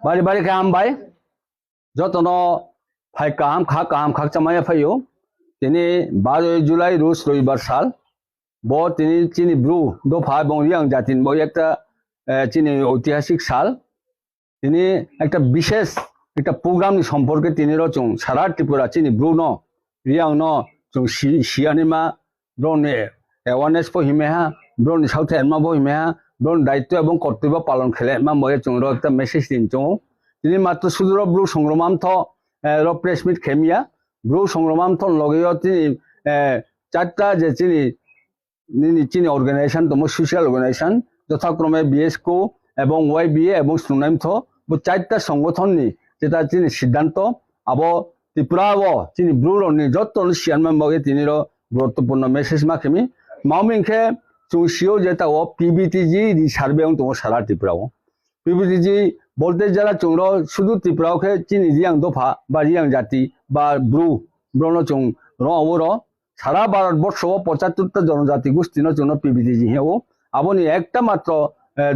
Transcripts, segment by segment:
बारी बारी काम बाय जतनो फाइ काम खा चमाया फाइयो तिनी 12 जुलाई रोज रविवार साल बो तिनी चिनी ब्रु दफा এবং ইয়াং জাতিন বই একটা চিনি ঐতিহাসিক সাল তিনি একটা বিশেষ একটা প্রোগ্রাম সম্পর্কে তিনি রচন সারা ত্রিপুরা চিনি ব্রু ন রিয়াং ন जों सियानिमा ब्रने एवारनेस हिमेहा ब्रन साउथ एनमा हिमेहा ब्रन दायित्व एवं कर्तव्य पालन खेले मा मये जों एक मेसेज दिन जों তিনি মাত্র সুদূর ব্রু সংগ্রামান্থ প্রেস মিট খেমিয়া ব্রু সংগ্রামান্থ লগেও তিনি চারটা যে চিনি অর্গানাইজেশন দম সোশ্যাল অর্গানাইজেশন যথাক্রমে বিএসকো এবং ওয়াইবিএ এবং সুনাইমথ চারটা সংগঠননি যেটা চিনি সিদ্ধান্ত আবো ত্রিপুরাও চিনি ব্রুরনি যত সিয়ানমান বগে তিনির গুরুত্বপূর্ণ মেসেজ মাখেমি মাউমিংখে চুংসিও যেটা ও পিবিটিজি সার্ভে দম সারা ত্রিপুরাও পিবিটিজি বলতে যারা চুংর শুধু ত্রিপুরাকে চিনি রিয়াং দফা বা রিয়াং জাতি বা ব্রন চুং র সারা ভারতবর্ষ ৭৫টা জনজাতি গোষ্ঠী চুন পিবিটিজি হেও আবনি একটা মাত্র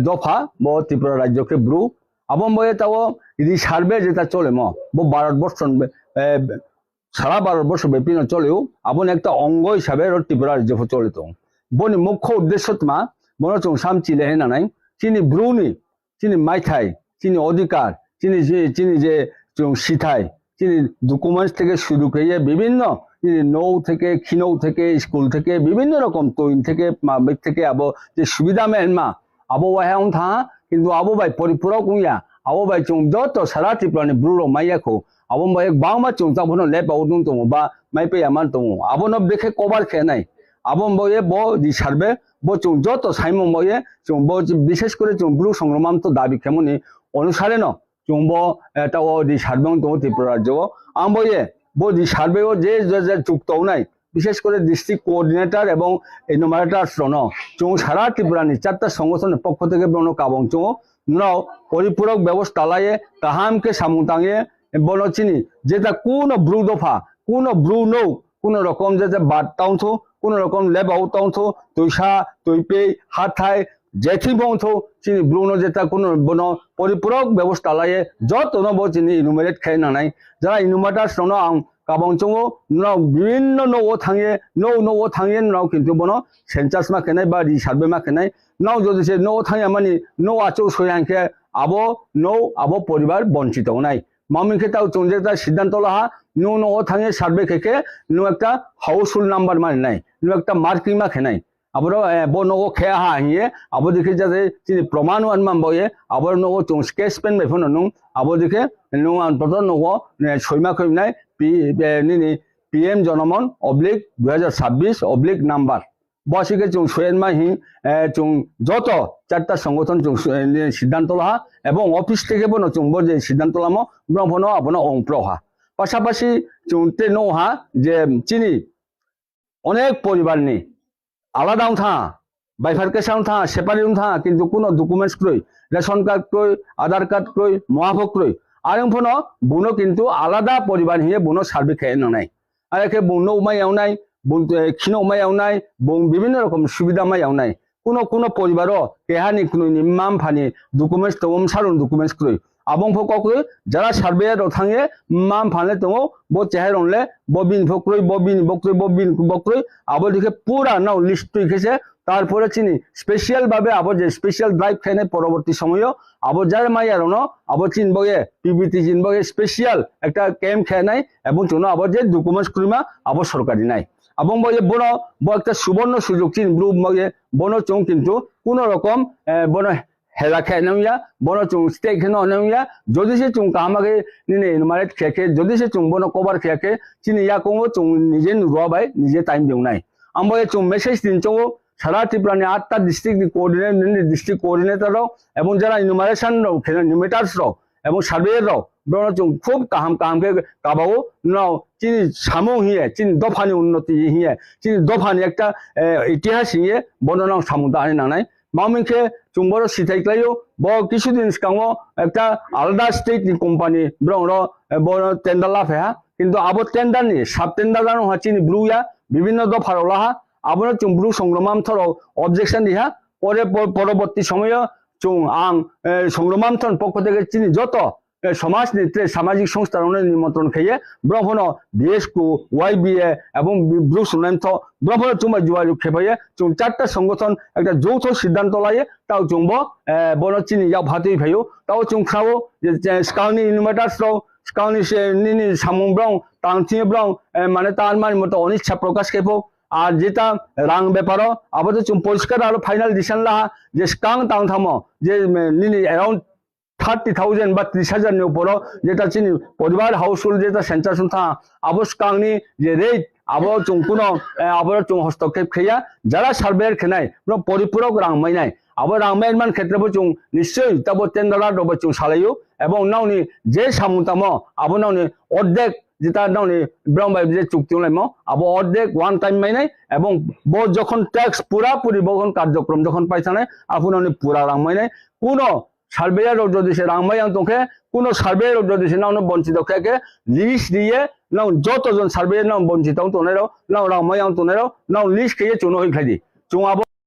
দফা ব ত্রিপুরা রাজ্যকে ব্রু আবম বয়ে তাও রি সার্ভে যেটা চলে ব ভারতবর্ষ সারা ভারতবর্ষ ব্যাপী চলেও আবন একটা অঙ্গ হিসাবে ত্রিপুরা রাজ্য চলিত বনি মুখ্য উদ্দেশ্য মা মনে চুং সাম চিলে হেনা নাই চিনি ব্রুনি চিনি মাইথাই চিনি অধিকার চিনি যে সিথাই চিনি ডকুমেন্টস থেকে শুরু করে বিভিন্ন নৌ থেকে খিনৌ থেকে স্কুল থেকে বিভিন্ন রকম তৈন থেকে আবো যে সুবিধা মেনমা আবো ওয়াহাং থা কিন্তু আবো বাই পরিপূরক উইয়া আবো বাই চুং যত সারা ত্রিপুরানি ব্রুরো মাইয়াখো আবো বাই বাংমা চুং চাবনো লেপ আউদুং দङ বা মাইপে আমান দङ আবনো দেখে কবার খেনাই আবো বয়ে ব দি সার্ভে ব চুং যত সাইমো বয়ে চুং ব বিশেষ করে চুং ব্রু সংগ্রামান্ত দাবি কেমনি অনুসারে ন চুং ব এটা ও দি সার্ভে দङ ত্রিপুরা রাজ্য আম বয়ে ব দি সার্ভে যে যুক্ত নাই বিশেষ করে ডিস্ট্রিক্ট কোঅর্ডিনেটর এবং এনুমারেটর ন চুং সারা ত্রিপুরানি চারটা সংগঠনের পক্ষ থেকে ব্রণ কাবং চুং নাও পরিপূরক ব্যবস্থা লাইয়ে কাহামকে সামুতাঙে বন চিনি যেটা কোন ব্রু দফা কোন ব্রু নৌ কোন রকম যে বার্তাউথ কোন রকম লেব আউতাউথ তৈসা তৈপে হাথায় জেথি বংথ চিনি ব্রুনো যেটা কোন বন পরিপূরক ব্যবস্থা লাইয়ে যত নব চিনি ইনুমারেট খাই নাই যারা ইনুমাটার সন আং কাবং চুং নাও বিভিন্ন নৌ থাঙে নৌ থাঙে নাও কিন্তু বন সেন্সাস মা খেনাই বা সার্ভে মা খেনাই নাও যদি সে নৌ থাঙে মানে নৌ আচৌ সয়াংকে আবো নৌ আবো পরিবার বঞ্চিত নাই মামিকে তাও চুং যেটা সিদ্ধান্ত লাহা নৌ থাঙে সার্ভে খেকে একটা হাউসফুল নাম্বার মানে নাই একটা মার্কিং মা খেনাই আবার ব নৌ খেয়া হা আহিয়ে আবো দেখে যাতে চিনি প্রমাণ আনমান বয়ে আবার নৌ চুং স্কেচ পেন বেফোন নং আবো দেখে নৌ অন্তত নৌ সৈমা খৈমনাই PM জনমন /2026 নাম্বার বসিকে চুং সোয়েনমা হি চুং যত চারটা সংগঠন চুং সিদ্ধান্ত লাহা এবং অফিস থেকে বনো চুং যে সিদ্ধান্ত লামো ব্রহ্মণ আপনা অংপ্রহা পাশাপাশি চুং তে নৌহা যে চিনি অনেক পরিবার নেই আলাদাও থা বাইফার্কেশন থা সেপারেট থা কিন্তু কোনো ডকুমেন্টস ক্রয় রেশন কার্ড ক্রয় আধার কার্ড ক্রয় মহাভোগ ক্রয় আর ফোন বুনো কিন্তু আলাদা পরিবার হিয়ে বুনো সার্ভে খেয়ে নাই আর একে বুনো উমাই নাই ক্ষীণ উমাই নাই বিভিন্ন রকম সুবিধা মাই নাই কোনো পরিবারও কেহানি কোনো নিম্মাম ফানি ডকুমেন্টস দম সারুন ডকুমেন্টস ক্রয় আবং ফক্রয় যারা সার্ভে রথাঙে মাম ফানে দङ ব চেহার অনলে ববিন ফক্রয় ববিন বক্রয় আবো দিকে পুরা নাও লিস্ট লিখেছে তারপরে চিনি স্পেশাল ভাবে আবো যে স্পেশাল ড্রাইভ খাইনে পরবর্তী সময়ও আবো যার মাইয়ার আবো চিনবগে পিবিটি চিনবগে স্পেশাল একটা ক্যাম্প খেয়ে নাই এবং চুন আবো যে ডকুমেন্টস ক্রিমা আবো সরকারি নাই এবং বয়ে বন একটা সুবর্ণ সুযোগ চিন ব্রু বয়ে বন চুং কিন্তু কোন রকম বন হেলা খেয়ে নেউয়া বন চুং স্টেক নেউয়া যদি সে চুং কামাকে ইনুমারেট খেয়ে যদি সে চুং বন কভার খেয়ে চিনি ইয়াকো চুং নিজে নুয়া বাই নিজে টাইম দেউ নাই আমি চুং মেসেজ দিন চুং সারা ত্রিপুরানি 8টা ডিস্ট্রিক্ট কোঅর্ডিনেটর এবং যারা ইনুমারেশন নিউমেটার্স এবং সার্ভেয়ার ব্রণ চুং খুব কাহামকে কাবাও নাও চিনি সামু হিয়ে চিনি দফানি উন্নতি হিয়ে চিনি দফানি একটা ইতিহাস হিয়ে বর্ণনা সামুদা আনি নানাই মামিকে চুম্বর সিথাইক্লাইও ব কিছুদিন সিগাङাव একটা আলাদা স্টেট কোম্পানি ব্রণ বড় টেন্ডার লাফেহা কিন্তু আবো টেন্ডারনি সাব টেন্ডার জানো চিনি ব্রুয়া বিভিন্ন দফার লাহা আবনো চুম্ব্রু সংগ্রামাম থর অবজেকশন দিহা পরে পরবর্তী সময়ে chung ang সংগ্রামথন পক্ষ থেকে চিনি যত সমাজ নেত্রী সামাজিক সংস্থার নিমন্ত্রণ খেয়ে ব্রহ্মণ বিএসকু ওয়াইবিএ এবং ব্রু সুনান্ত ব্রহ্মণ চুম্বা যোগাযোগ খেপাইয়ে চুং 4টা সংগঠন একটা যৌথ সিদ্ধান্ত লাইয়ে তাও চুংব বন চিনি যাও ভাতেই ভাইও তাও চুং খাও যে স্কাউনি ইনভার্টার্স স্কাউনি নিনি সামুং ব্রং তাংথি ব্রং মানে তার মানে মতো অনিচ্ছা প্রকাশ খেপো আর যেটা রাং ব্যাপারও আপাতত চুং পরিষ্কার আর ফাইনাল ডিসিশন লাহা যে স্কাং তাং থামো যে নিনি অ্যারাউন্ড 30,000 বা 30,000 नि ऊपर जेटा चिनी परिवार हाउसहोल्ड जेटा सेंसस था अब स्कांगनी जे रेट अब चुंकुनो अब चुं हस्तक्षेप खैया जरा सार्वेर खेनाय परिपूरक रांमायनाय अब रांमायमान क्षेत्रबो चुं निश्चय तब टेंडार दब चुं सालायो एवं नावनि जे सामुतामो अब नावनि अर्धेक যেটা নাওনি ব্রহ্মবাই যে চুক্তি লাইমো আব অর্ধেক ওয়ান টাইম মাইনাই এবং ব যখন ট্যাক্স পুরাপুরি বহন কার্যক্রম যখন পাইছানে আপনার পুরা রাংমাইনাই কোনো সার্ভেয়ার যদি সে রাংমাইয়াং তোকে কোনো সার্ভেয়ার যদি সে নাও বঞ্চিত খেকে লিস্ট দিয়ে নাও যতজন সার্ভেয়ার নাও বঞ্চিত তোনেরও নাও রাংমাইয়াং তোনেরও নাও লিস্ট খেয়ে চুনো হই খাইদি চুং আব